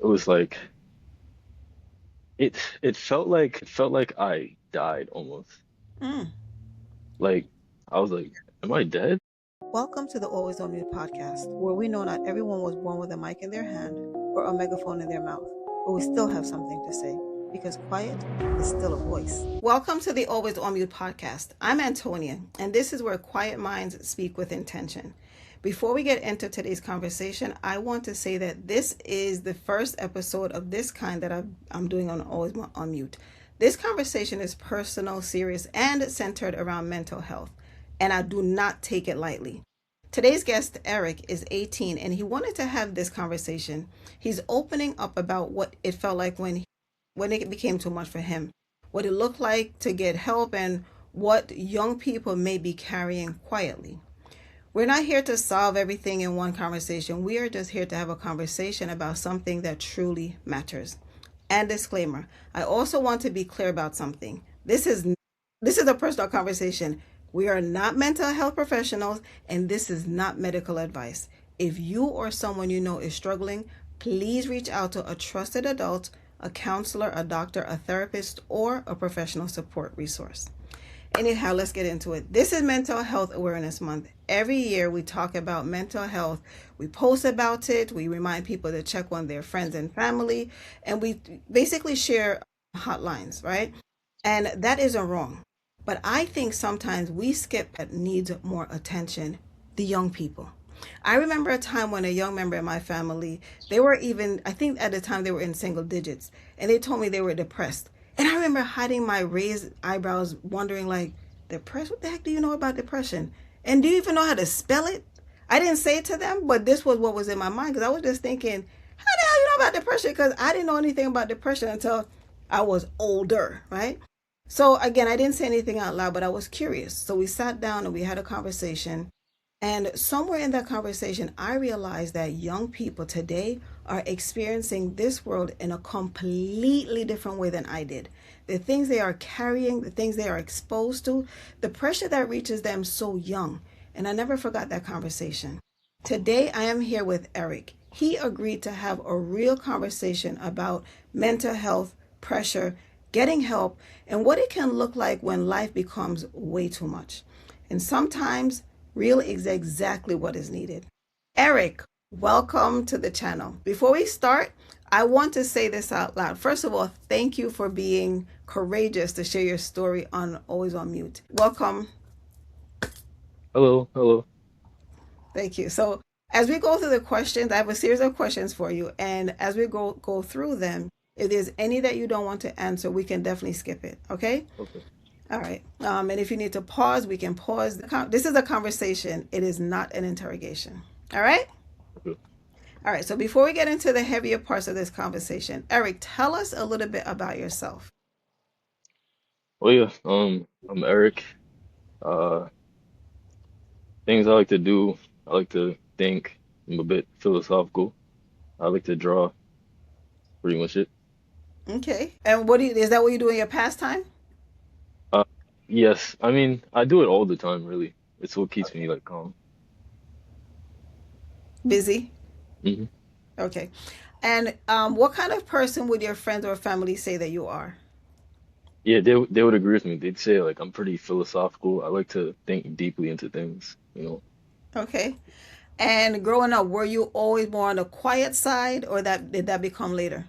was like it it felt like I died almost. Mm. Like I was like, am I dead? Welcome to the Always on Mute podcast, where we know not everyone was born with a mic in their hand or a megaphone in their mouth, but we still have something to say because quiet is still a voice. Welcome to the Always on Mute podcast. I'm Antonia, and this is where quiet minds speak with intention. Before we get into today's conversation, I want to say that this is the first episode of this kind that I'm doing on Always on Mute. This conversation is personal, serious, and centered around mental health, and I do not take it lightly. Today's guest, Eric, is 18 and he wanted to have this conversation. He's opening up about what it felt like when it became too much for him, what it looked like to get help, and what young people may be carrying quietly. We're not here to solve everything in one conversation. We are just here to have a conversation about something that truly matters. And disclaimer, I also want to be clear about something. This is a personal conversation. We are not mental health professionals and this is not medical advice. If you or someone you know is struggling, please reach out to a trusted adult, a counselor, a doctor, a therapist, or a professional support resource. Anyhow, let's get into it. This is Mental Health Awareness Month. Every year we talk about mental health. We post about it. We remind people to check on their friends and family. And we basically share hotlines, right? And that isn't wrong. But I think sometimes we skip that needs more attention, the young people. I remember a time when a young member of my family, they were even, I think at the time they were in single digits, and they told me they were depressed. And I remember hiding my raised eyebrows, wondering, like, depressed? What the heck do you know about depression? And do you even know how to spell it? I didn't say it to them, but this was what was in my mind because I was just thinking, how the hell you know about depression? Because I didn't know anything about depression until I was older, right? So again, I didn't say anything out loud, but I was curious. So we sat down and we had a conversation. And somewhere in that conversation, I realized that young people today are experiencing this world in a completely different way than I did. The things they are carrying, the things they are exposed to, the pressure that reaches them so young. And I never forgot that conversation. Today, I am here with Eric. He agreed to have a real conversation about mental health, pressure, getting help, and what it can look like when life becomes way too much. And sometimes real is exactly what is needed. Eric, welcome to the channel. Before we start, I want to say this out loud. First of all, thank you for being courageous to share your story on Always on Mute. Welcome. Hello, hello. Thank you. So, as we go through the questions, I have a series of questions for you. And as we go through them, if there's any that you don't want to answer, we can definitely skip it. Okay? Okay. All right. And if you need to pause, we can pause. This is a conversation. It is not an interrogation. All right? Okay. All right. So before we get into the heavier parts of this conversation, Eric, tell us a little bit about yourself. Well, yeah. I'm Eric. Uh, Things I like to do. I like to think. I'm a bit philosophical. I like to draw. Pretty much it. Okay. And is that what you do in your pastime? Uh, yes. I mean, I do it all the time, really. It's what keeps me Okay. like calm. Busy? Hmm. Okay. And what kind of person would your friends or family say that you are? Yeah, they would agree with me. They'd say like I'm pretty philosophical. I like to think deeply into things. Okay. And growing up, were you always more on the quiet side or that did that become later?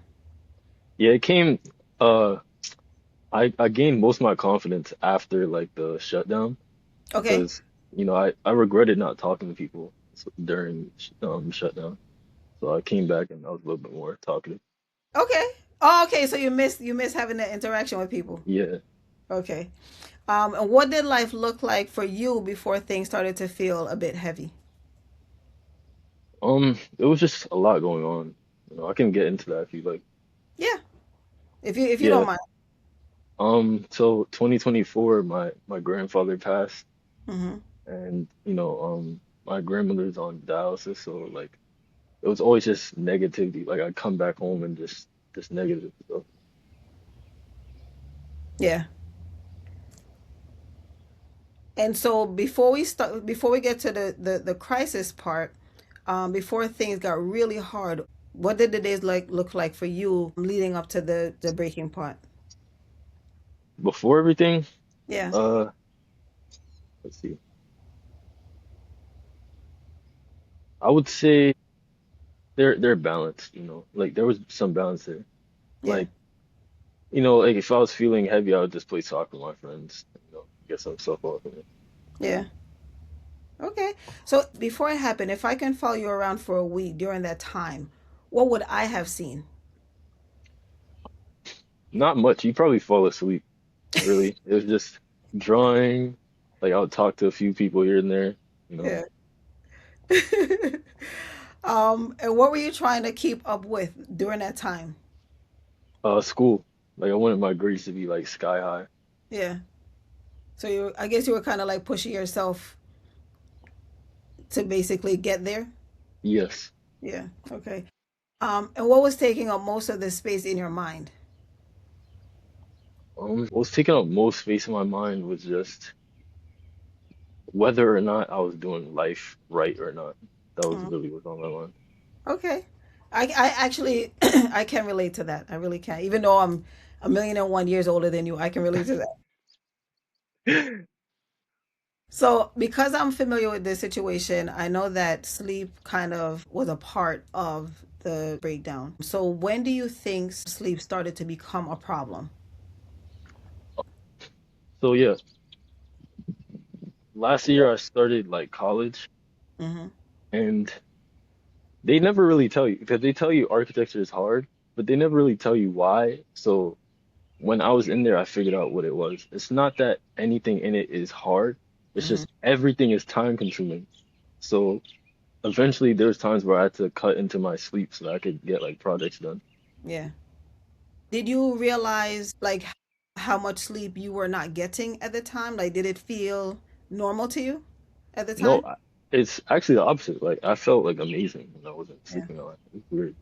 Yeah, it came. Uh, I gained most of my confidence after like the shutdown Okay. because I regretted not talking to people during shutdown. So I came back and I was a little bit more talkative. Okay. Oh, okay. So you miss having that interaction with people. Yeah. Okay. And what did life look like for you before things started to feel a bit heavy? It was just a lot going on. I can get into that if you like. Yeah, if you don't Yeah. mind. So 2024, my grandfather passed, Hmm. and my grandmother's on dialysis, so like it was always just negativity. Like I'd come back home and just negative stuff. Yeah. And so before we get to the crisis part, before things got really hard, What did the days like look like for you leading up to the breaking part? Before everything, Yeah, uh, let's see. I would say they're balanced, Like there was some balance there. yeah, Like, like if I was feeling heavy, I would just play soccer with my friends, get some stuff off of it. yeah. Okay. So before it happened, if I can follow you around for a week during that time, what would I have seen? Not much. You probably fall asleep, really. It was just drawing. Like I would talk to a few people here and there, you know. Yeah. And what were you trying to keep up with during that time? School. Like I wanted my grades to be like sky high. Yeah. So I guess you were kind of like pushing yourself to basically get there. Yes. Yeah. Okay. And what was taking up most of the space in your mind? What was taking up most space in my mind was just whether or not I was doing life right or not. That was Mm, really what's on my mind. okay. I actually I can relate to that. I really can. Even though I'm a million and one years older than you, I can relate to that. So, because I'm familiar with this situation, I know that sleep kind of was a part of the breakdown. So, when do you think sleep started to become a problem? So yeah, last year I started like college Hmm. and they never really tell you because they tell you architecture is hard, but they never really tell you why. So when I was in there, I figured out what it was. It's not that anything in it is hard. It's Hmm. just everything is time consuming. So eventually there's times where I had to cut into my sleep so that I could get like projects done. Yeah. Did you realize like how much sleep you were not getting at the time? Like, did it feel normal to you at the No, time? it's actually the opposite. Like I felt like amazing when I wasn't Yeah. sleeping a lot. It was weird.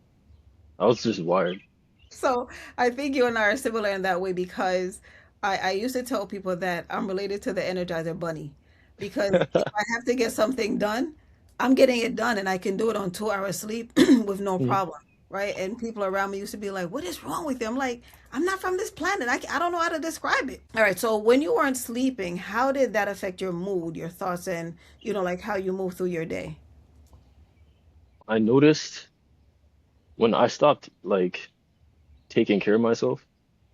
I was just wired. So I think you and I are similar in that way because I used to tell people that I'm related to the Energizer Bunny because if I have to get something done, I'm getting it done and I can do it on 2 hours sleep with no problem. Right. And people around me used to be like, what is wrong with you? I'm like, I'm not from this planet. I don't know how to describe it. All right. So when you weren't sleeping, how did that affect your mood, your thoughts, and, like how you move through your day? I noticed when I stopped like taking care of myself,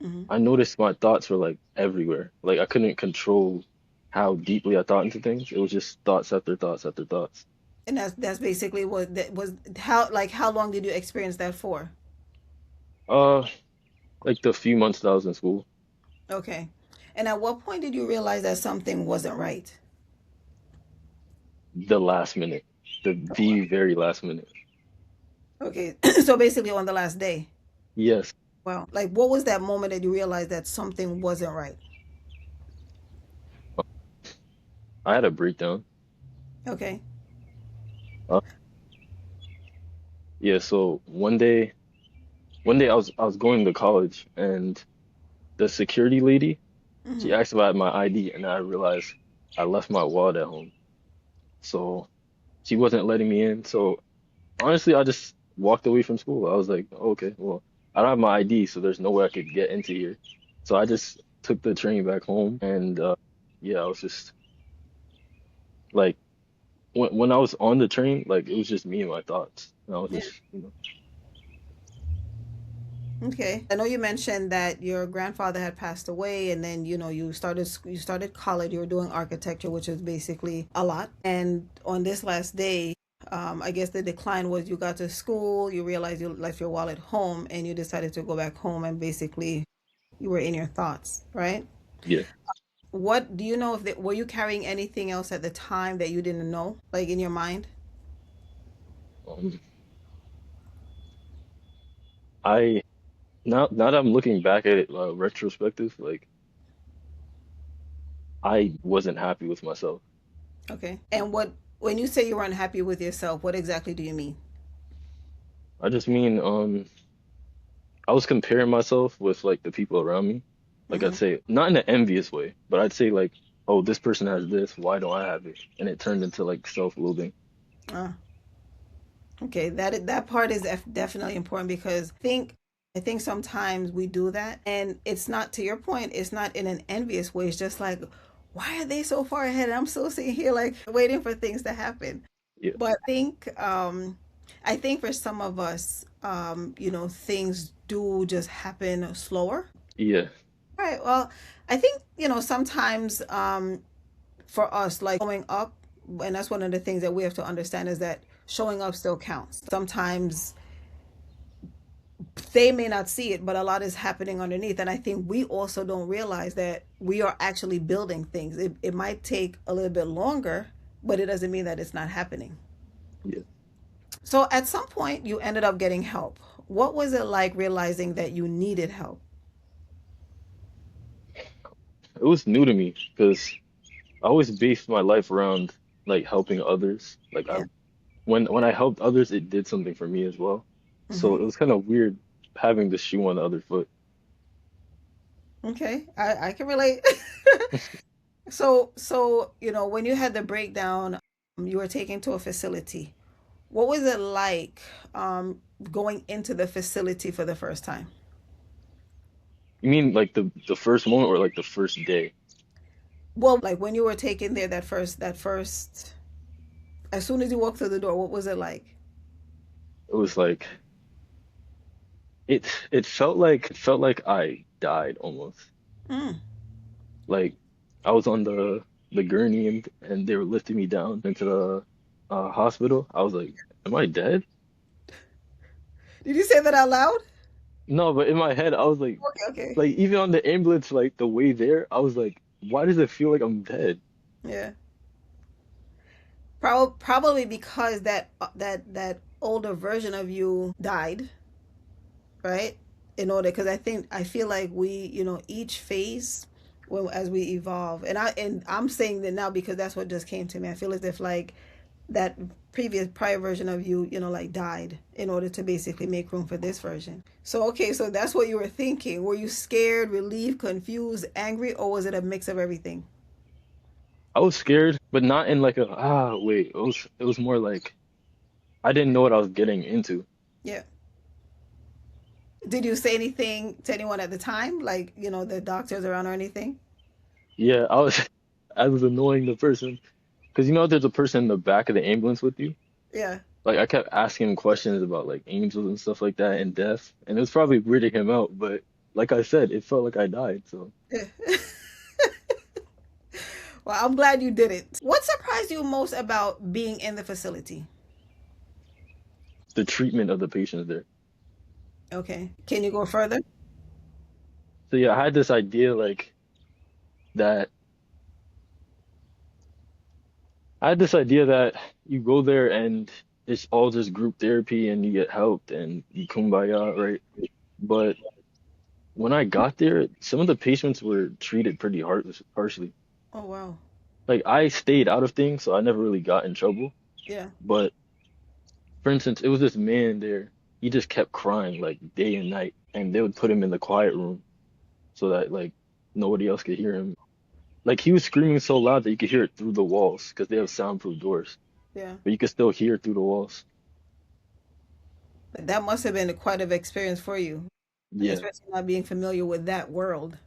Hmm. I noticed my thoughts were like everywhere. Like I couldn't control how deeply I thought into things. It was just thoughts after thoughts after thoughts. And that's basically what that was. How long did you experience that for? Uh, like the few months that I was in school, Okay. And at what point did you realize that something wasn't right? the last minute, the very last minute. Okay. So basically on the last day. Yes, Well, like what was that moment that you realized that something wasn't right? I had a breakdown. Okay. Uh, yeah, so one day I was going to college and the security lady, she Hmm. asked about my ID and I realized I left my wallet at home. So she wasn't letting me in. So honestly, I just walked away from school. I was like, okay, well, I don't have my ID, so there's no way I could get into here. So I just took the train back home, and yeah, I was just like, when I was on the train, like it was just me and my thoughts, and I was Yeah. just, Okay. I know you mentioned that your grandfather had passed away and then you started college, you were doing architecture, which is basically a lot. And on this last day, I guess the decline was you got to school, you realized you left your wallet home and you decided to go back home and basically you were in your thoughts, right? yeah. What do you know if were you carrying anything else at the time that you didn't know, like in your mind? Um, I now that I'm looking back at it, retrospective, like I wasn't happy with myself. Okay. And when you say you were unhappy with yourself, what exactly do you mean? I just mean, I was comparing myself with like the people around me. Like I'd Hmm. say, not in an envious way, but I'd say like, oh, this person has this, why don't I have it? And it turned into like self-loathing. Ah, Okay, that part is definitely important because I think sometimes we do that and it's not, to your point, it's not in an envious way. It's just like, why are they so far ahead? And I'm still sitting here like waiting for things to happen. Yeah, But I think for some of us, things do just happen slower. yeah, All right. Well, I think, sometimes for us, like showing up, and that's one of the things that we have to understand is that showing up still counts. Sometimes they may not see it, but a lot is happening underneath. And I think we also don't realize that we are actually building things. It might take a little bit longer, but it doesn't mean that it's not happening. yeah. So at some point, you ended up getting help. What was it like realizing that you needed help? It was new to me because I always based my life around like helping others. Like I Yeah. when I helped others, it did something for me as well. So Hmm. it was kind of weird having the shoe on the other foot. Okay. I can relate. So, when you had the breakdown, you were taken to a facility. What was it like going into the facility for the first time? You mean like the first moment or like the first day? Well, like when you were taken there that first, as soon as you walked through the door, what was it like? It was like it felt like I died almost. Mm. Like I was on the gurney and they were lifting me down into the hospital. I was like, am I dead? Did you say that out loud? No, but in my head I was Okay, okay. like even on the ambulance like the way there, I was like, why does it feel like I'm dead? Yeah. Probably because that older version of you died, right? In order, because I feel like we, each phase, when as we evolve, and I'm saying that now because that's what just came to me. I feel as if like that prior version of you, like died in order to basically make room for this version. So okay, so that's what you were thinking. Were you scared, relieved, confused, angry, or was it a mix of everything? I was scared, but not in like a wait. It was more like I didn't know what I was getting into. Yeah. Did you say anything to anyone at the time, like the doctors around or anything? Yeah, I was I was annoying the person because you know there's a person in the back of the ambulance with you. Yeah. Like I kept asking him questions about like angels and stuff like that and death, and it was probably weirding him out. But like I said, it felt like I died. So Yeah. Well, I'm glad you did it. What surprised you most about being in the facility? the treatment of the patients there. Okay. Can you go further? So yeah, I had this idea like that. I had this idea that you go there and it's all just group therapy and you get helped and you kumbaya, right? But when I got there, some of the patients were treated pretty harshly. Oh, wow. Like I stayed out of things, so I never really got in trouble. Yeah. But for instance, it was this man there. He just kept crying like day and night, and they would put him in the quiet room so that like nobody else could hear him. Like he was screaming so loud that you could hear it through the walls because they have soundproof doors, Yeah. but you could still hear it through the walls. That must have been quite an experience for you, Yeah. especially not being familiar with that world.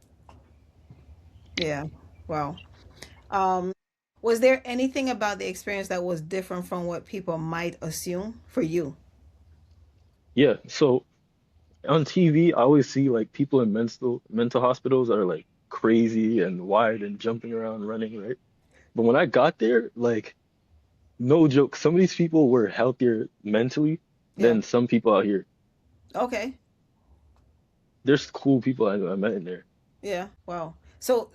Yeah. Wow. Um, was there anything about the experience that was different from what people might assume for you? Yeah. So on TV, I always see like people in mental hospitals are like crazy and wild and jumping around, running, right? But when I got there, like no joke, some of these people were healthier mentally Yeah. than some people out here. Okay. There's cool people I met in there. Yeah. Wow. So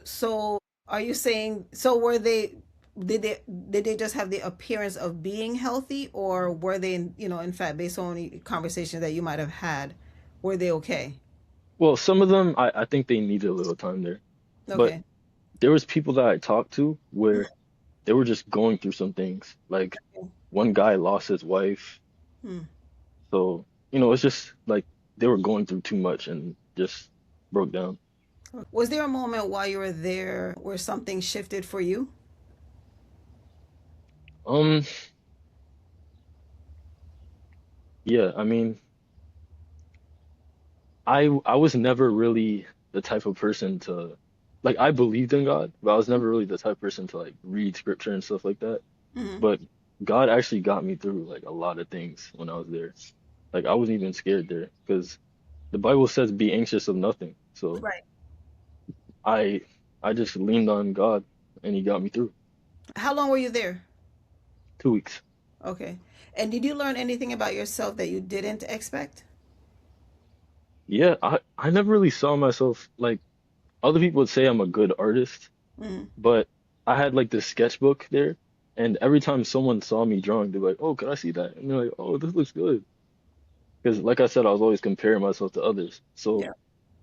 are you saying, so were they, did they just have the appearance of being healthy, or were they in fact, based on the conversations that you might have had, were they okay? Well, some of them I think they needed a little time there. But Okay. there was people that I talked to where they were just going through some things. Like one guy lost his wife. Hmm. So, it's just like they were going through too much and just broke down. Was there a moment while you were there where something shifted for you? Um, Yeah, I mean, I was never really the type of person to like I believed in God, but I was never really the type of person to like read scripture and stuff like that. Hmm. But God actually got me through like a lot of things when I was there. Like I wasn't even scared there because the Bible says be anxious of nothing. So Right. I I just leaned on God and he got me through How long were you there? 2 weeks. Okay. And did you learn anything about yourself that you didn't expect? Yeah, I never really saw myself like other people would say I'm a good artist, Hmm. but I had like this sketchbook there, and every time someone saw me drawing, they're like, "Oh, can I see that?" And they're like, "Oh, this looks good." Because like I said, I was always comparing myself to others, so Yeah.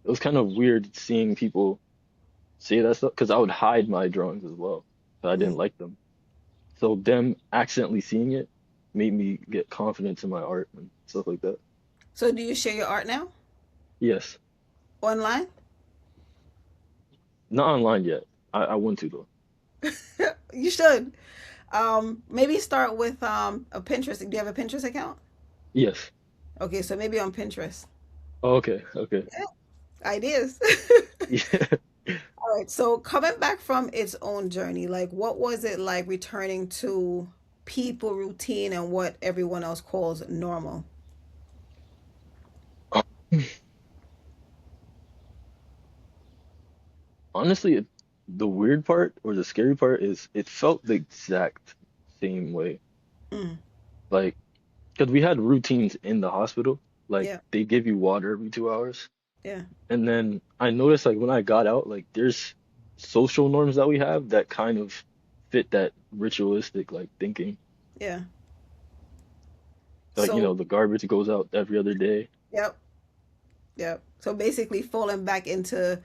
it was kind of weird seeing people say that stuff. Because I would hide my drawings as well, but I Hmm. didn't like them. So them accidentally seeing it made me get confidence in my art and stuff like that. So do you share your art now Yes, online? not online yet. I want to though. You should. Maybe start with a Pinterest. Do you have a Pinterest account? Yes. Okay, so maybe on Pinterest. Oh, okay. Okay. Yeah, ideas. Yeah. All right. So coming back from its own journey, like what was it like returning to people routine and what everyone else calls normal? Honestly, the weird part or the scary part is it felt the exact same way. Mm, Like, because we had routines in the hospital, like yeah, they give you water every 2 hours. yeah, And then I noticed, like, when I got out, like, there's social norms that we have that kind of fit that ritualistic, like, thinking. yeah. Like, So, the garbage goes out every other day. yep, yep. So basically falling back into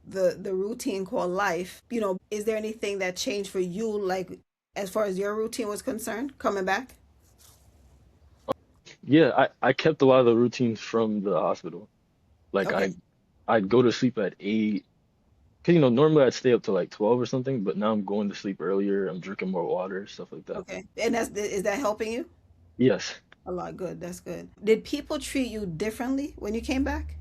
the routine called life, is there anything that changed for you like as far as your routine was concerned coming back? Yeah, I kept a lot of the routines from the hospital. Like, Okay. I'd go to sleep at 8. Because, normally I'd stay up to like 12 or something, but now I'm going to sleep earlier. I'm drinking more water, stuff like that. Okay. And is that helping you? Yes. A lot. Good. That's good. Did people treat you differently when you came back?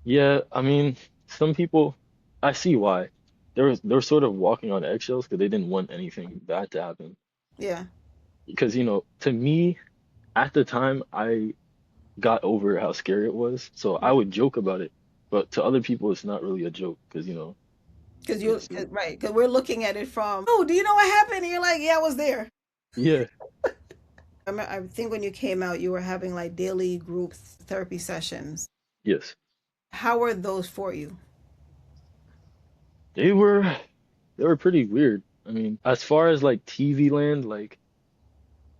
Yeah, I mean, some people, I see why. They were sort of walking on eggshells because they didn't want anything bad to happen. Yeah. Because, to me, at the time, I got over how scary it was. So I Right. would joke about it. But to other people, it's not really a joke because, Because it's, right. Because we're looking at it from, oh, do you know what happened? And you're like, yeah, I was there. yeah, I think when you came out, you were having like daily group therapy sessions. yes. How were those for you? They were, they were pretty weird. I mean, as far as like TV land, like,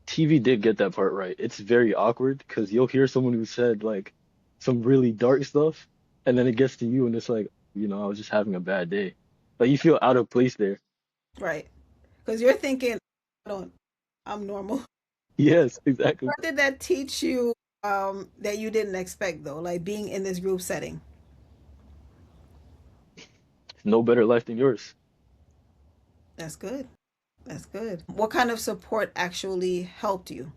TV did get that part right. It's very awkward because you'll hear someone who said like some really dark stuff, and then it gets to you, and it's like, I was just having a bad day. Like you feel out of place there. Right. Because you're thinking, I don't, I'm normal. Yes, exactly. What did that teach you that you didn't expect though? Like being in this group setting. No better life than yours. That's good. That's good. What kind of support actually helped you?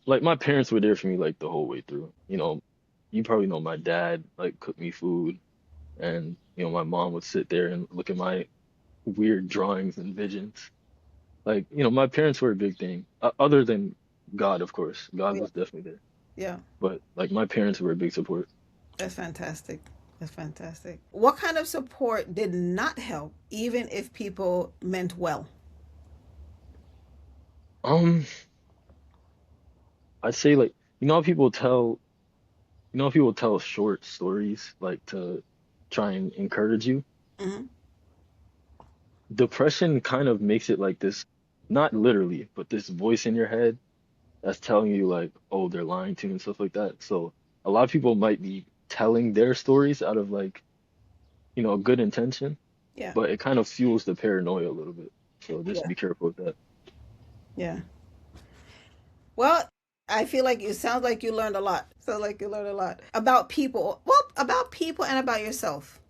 Like my parents were there for me like the whole way through. You probably know my dad like cooked me food, and my mom would sit there and look at my weird drawings and visions. Like, my parents were a big thing. Other than God, of course. Oh God yeah. was definitely there. Yeah. But like my parents were a big support. That's fantastic. That's fantastic. What kind of support did not help, even if people meant well? Um, I'd say like how people tell short stories like to try and encourage you. Hmm. Depression kind of makes it like this, not literally, but this voice in your head that's telling you like, oh, they're lying to you and stuff like that. So a lot of people might be telling their stories out of like, a good intention, Yeah. but it kind of fuels the paranoia a little bit. So just Yeah. be careful with that. Yeah. Well, I feel like it sounds like you learned a lot. Sounds like you learned a lot about people. Well, about people and about yourself.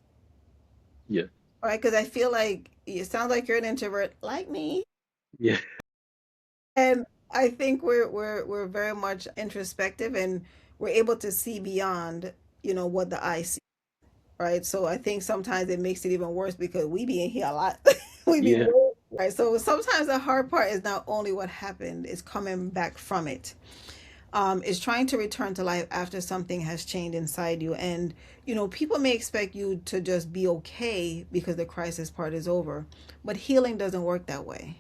Yeah. All right. Because I feel like it sounds like you're an introvert like me. Yeah. And I think we're very much introspective, and we're able to see beyond, what the eye sees, right? So I think sometimes it makes it even worse because we be in here a lot. We be Yeah. right. So sometimes the hard part is not only what happened, it's coming back from it. Is trying to return to life after something has changed inside you. And, people may expect you to just be okay because the crisis part is over, but healing doesn't work that way.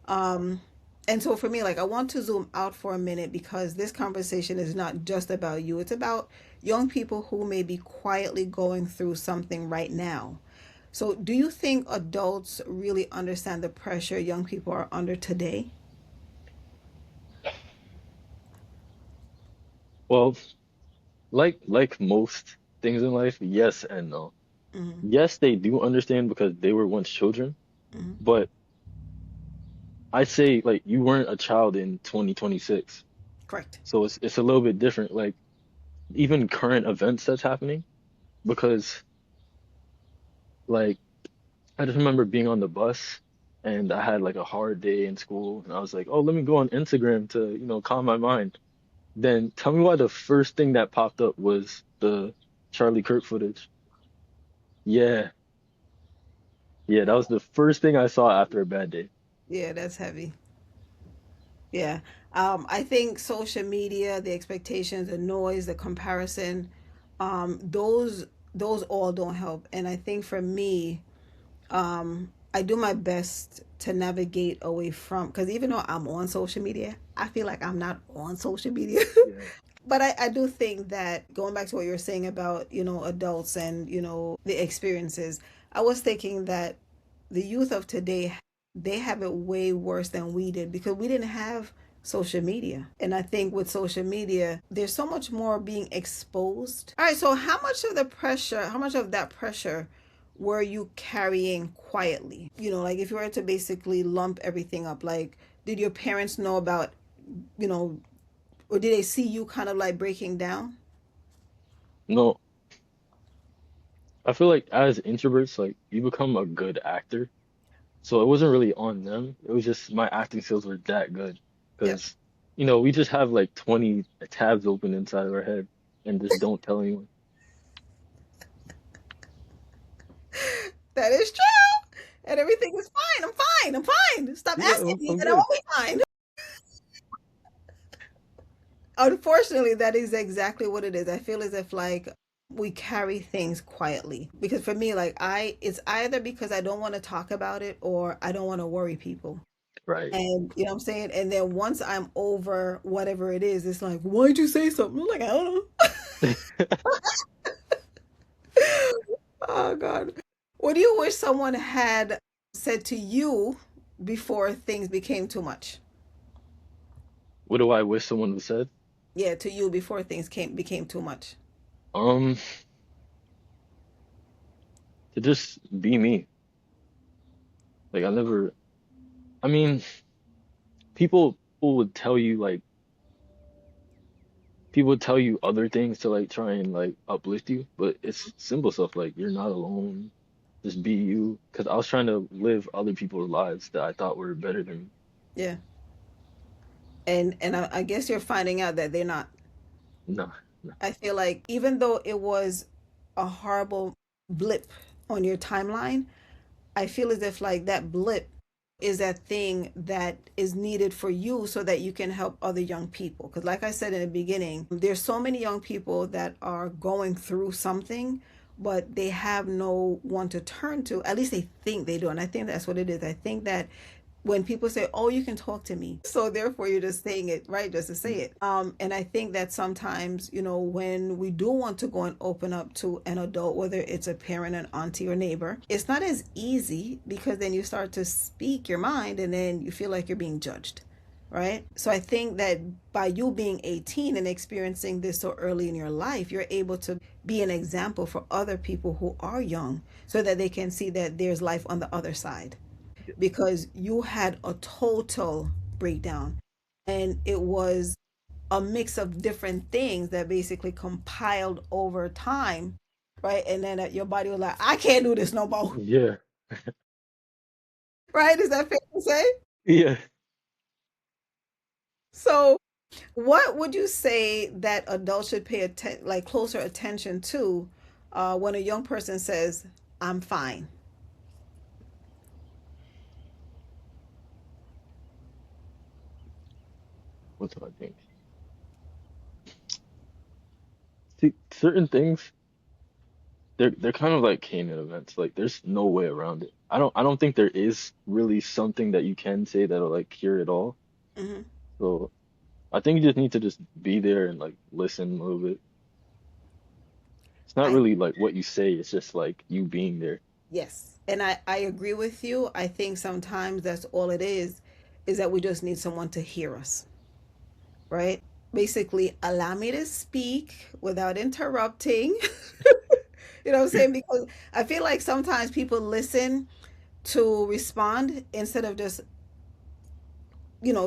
Um, and so for me, like, I want to zoom out for a minute because this conversation is not just about you, it's about young people who may be quietly going through something right now. So, do you think adults really understand the pressure young people are under today? Well, like most things in life, yes and no. Mm-hmm. Yes, they do understand because they were once children, Mm-hmm. but I say like you weren't a child in 2026. Correct. So it's a little bit different. Like even current events that's happening because like I just remember being on the bus and I had like a hard day in school and I was like, "Oh, let me go on Instagram to, calm my mind." Then tell me why the first thing that popped up was the Charlie Kirk footage. Yeah. Yeah, that was the first thing I saw after a bad day. Yeah, that's heavy. Yeah. I think social media, the expectations, the noise, the comparison, those all don't help. And I think for me, I do my best to navigate away from, because even though I'm on social media, I feel like I'm not on social media. Yeah. But I do think that going back to what you were saying about, adults and, the experiences, I was thinking that the youth of today, they have it way worse than we did because we didn't have social media. And I think with social media, there's so much more being exposed. All right, so how much of that pressure were you carrying quietly? Like if you were to basically lump everything up, like did your parents know about, you know, or did they see you kind of like breaking down? No, I feel like as introverts, like you become a good actor. So it wasn't really on them. It was just my acting skills were that good. Yep. Because, we just have like 20 tabs open inside of our head and just don't tell anyone. That is true. And everything is fine. I'm fine. I'm fine. Stop Yeah, asking me, I'm and I good. won't be fine. Unfortunately, that is exactly what it is. I feel as if like we carry things quietly. Because for me, like it's either because I don't want to talk about it or I don't want to worry people. Right. And you know what I'm saying? And then once I'm over whatever it is, it's like, why'd you say something? I'm like, I don't know. Oh God. What do you wish someone had said to you before things became too much? What do I wish someone would said? Yeah, to you before things came became too much. Um, to just be me. Like I mean, people would tell you like people would tell you other things to like try and like uplift you, but it's simple stuff like you're not alone. Just be you. Because I was trying to live other people's lives that I thought were better than me. Yeah. And I guess you're finding out that they're not. No, no. I feel like even though it was a horrible blip on your timeline, I feel as if like that blip is that thing that is needed for you so that you can help other young people. Because, like I said in the beginning, there's so many young people that are going through something, but they have no one to turn to. At least they think they do. And I think that's what it is. I think that when people say, "Oh, you can talk to me," so therefore you're just saying it, right, just to say it. And I think that sometimes, when we do want to go and open up to an adult, whether it's a parent, an auntie, or neighbor, it's not as easy because then you start to speak your mind and then you feel like you're being judged, right? So I think that by you being 18 and experiencing this so early in your life, you're able to be an example for other people who are young so that they can see that there's life on the other side, because you had a total breakdown, and it was a mix of different things that basically compiled over time, right? And then your body was like, I can't do this no more. Yeah, Right, is that fair to say? yeah. So, what would you say that adults should pay like closer attention to when a young person says, "I'm fine"? What do I think? See, certain things, they're kind of like Canaan events. Like there's no way around it. I don't think there is really something that you can say that'll like cure it all. Hmm. So I think you just need to just be there and like listen a little bit. It's not I really like what you say, it's just like you being there. Yes, and I agree with you. I think sometimes that's all it is that we just need someone to hear us, right? Basically, allow me to speak without interrupting. You know what I'm saying? Because I feel like sometimes people listen to respond instead of just,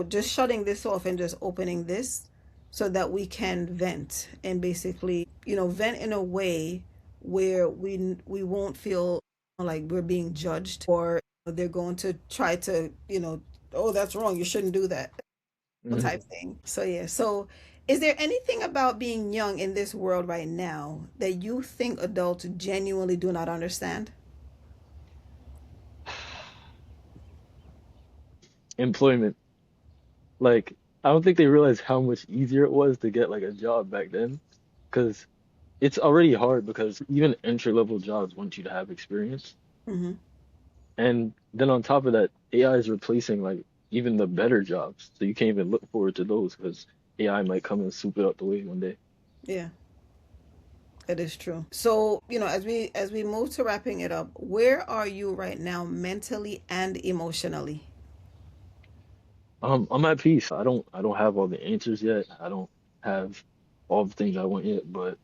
just shutting this off and just opening this so that we can vent and basically, vent in a way where we won't feel like we're being judged or they're going to try to, oh, that's wrong, you shouldn't do that type Mhm. thing. So yeah. So is there anything about being young in this world right now that you think adults genuinely do not understand? Employment. Like, I don't think they realized how much easier it was to get like a job back then. Because it's already hard because even entry level jobs want you to have experience. Hmm. And then on top of that, AI is replacing like even the better jobs. So you can't even look forward to those because AI might come and swoop it out the way one day. Yeah. It is true. So, as we move to wrapping it up, where are you right now mentally and emotionally? I'm at peace. I don't have all the answers yet. I don't have all the things I want yet, but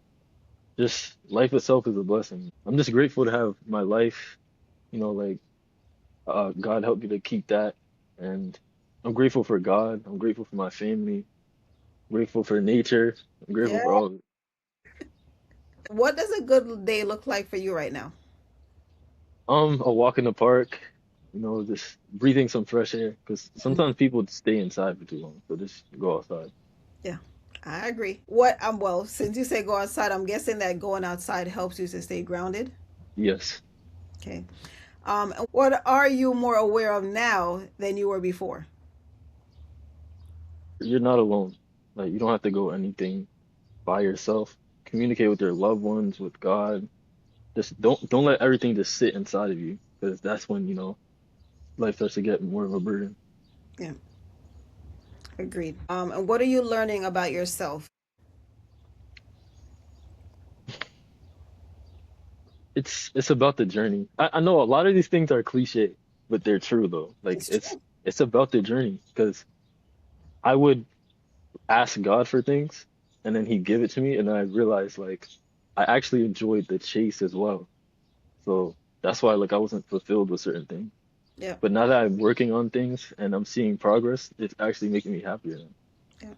just life itself is a blessing. I'm just grateful to have my life, like God help me to keep that. And I'm grateful for God. I'm grateful for my family. Grateful for nature. I'm Yeah. grateful for all of it. What does a good day look like for you right now? A walk in the park, just breathing some fresh air. Because Mhm. sometimes people stay inside for too long. So just go outside. Yeah, I agree. Well, since you say go outside, I'm guessing that going outside helps you to stay grounded. Yes. Okay. And what are you more aware of now than you were before? You're not alone. Like you don't have to go anything by yourself. Communicate with your loved ones, with God. Just don't let everything just sit inside of you, because that's when, life starts to get more of a burden. Yeah, agreed. And what are you learning about yourself? It's about the journey. I know a lot of these things are cliche, but they're true though. Like It's it's true. it's about the journey because I would ask God for things and then he'd give it to me and then I realized like I actually enjoyed the chase as well. So that's why like I wasn't fulfilled with certain things. Yeah. But now that I'm working on things and I'm seeing progress, it's actually making me happier now. Yeah.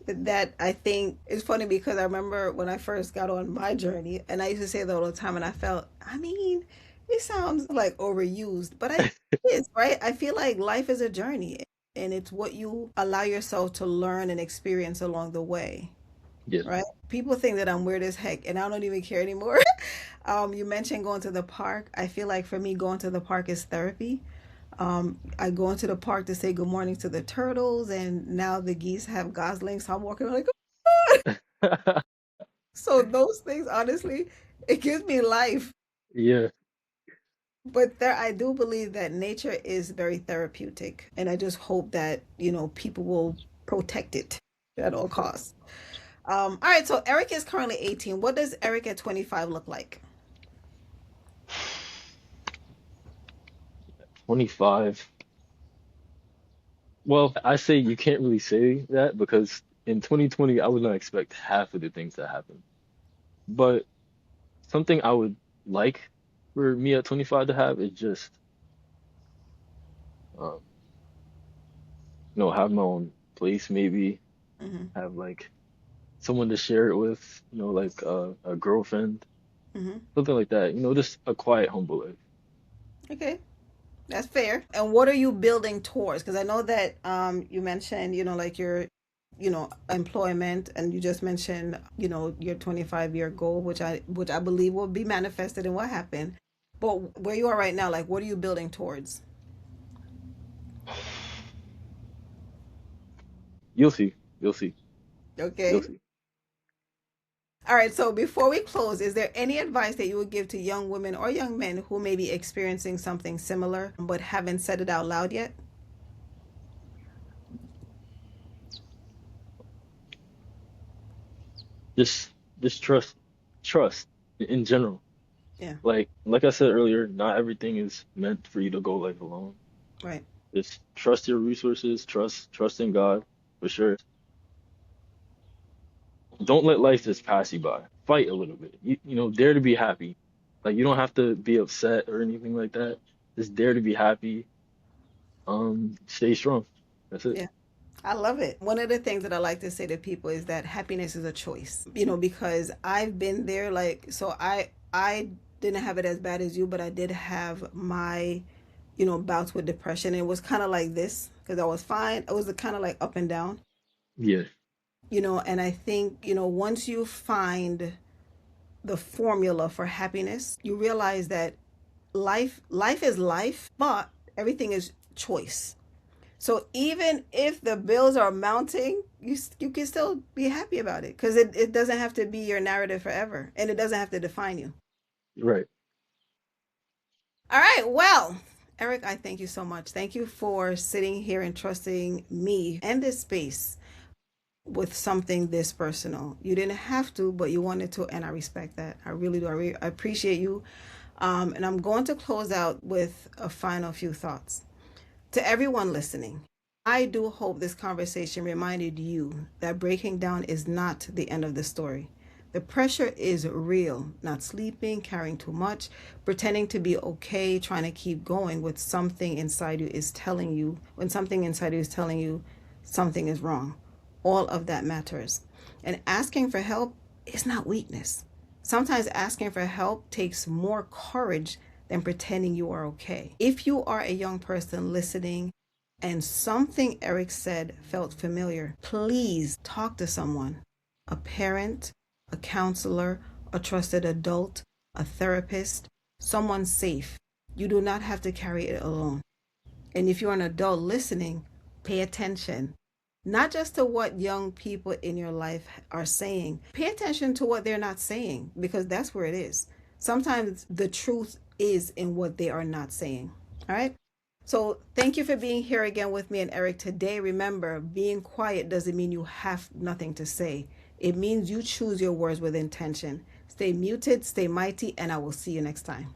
That I think is funny because I remember when I first got on my journey, and I used to say that all the time, and I felt, I mean, it sounds like overused, but I think it is, right? I feel like life is a journey, and it's what you allow yourself to learn and experience along the way, Yeah. right? People think that I'm weird as heck, and I don't even care anymore. You mentioned going to the park. I feel like for me, going to the park is therapy. I go into the park to say good morning to the turtles, and now the geese have goslings. So I'm walking like, so those things, honestly, it gives me life. Yeah. But there, I do believe that nature is very therapeutic, and I just hope that people will protect it at all costs. All right, so Eric is currently 18. What does Eric at 25 look like? 25. Well, I say you can't really say that because in 2020, I would not expect half of the things that happened. But something I would like for me at 25 to have is just, um, have my own place, maybe Hmm. have like someone to share it with, like a girlfriend, Hmm. something like that. Just a quiet, humble life. Okay, that's fair. And what are you building towards? Because I know that you mentioned, like employment, and you just mentioned, your 25-year goal, which I believe will be manifested in what happened. But where you are right now, like, what are you building towards? You'll see. You'll see. You'll Okay. see. All right. So before we close, is there any advice that you would give to young women or young men who may be experiencing something similar but haven't said it out loud yet? Just just trust in general. Yeah. Like I said earlier, not everything is meant for you to go life alone. Right. Just trust your resources, trust in God for sure. Don't let life just pass you by. Fight a little bit. Dare to be happy. Like you don't have to be upset or anything like that. Just dare to be happy. Stay strong. That's it. Yeah. I love it. One of the things that I like to say to people is that happiness is a choice. Because I've been there. Like, so I didn't have it as bad as you, but I did have my, bouts with depression. It was kind of like this because I was fine. It was kind of like up and down. Yeah, And I think, once you find the formula for happiness, you realize that life is life, but everything is choice. So even if the bills are mounting, you can still be happy about it because it doesn't have to be your narrative forever, and it doesn't have to define you. right. All right. Well, Eric, I thank you so much. Thank you for sitting here and trusting me and this space with something this personal. You didn't have to, but you wanted to, and I respect that. I really do. I appreciate you. And I'm going to close out with a final few thoughts. To everyone listening, I do hope this conversation reminded you that breaking down is not the end of the story. The pressure is real, not sleeping, carrying too much, pretending to be okay, trying to keep going with something inside you is telling you, when something inside you is telling you something is wrong. All of that matters. And asking for help is not weakness. Sometimes asking for help takes more courage than pretending you are okay. If you are a young person listening and something Eric said felt familiar, please talk to someone, a parent, a counselor, a trusted adult, a therapist, someone safe. You do not have to carry it alone. And if you're an adult listening, pay attention. Not just to what young people in your life are saying, pay attention to what they're not saying because that's where it is. Sometimes the truth is in what they are not saying. All right. So thank you for being here again with me and Eric today. Remember, being quiet doesn't mean you have nothing to say. It means you choose your words with intention. Stay muted, stay mighty, and I will see you next time.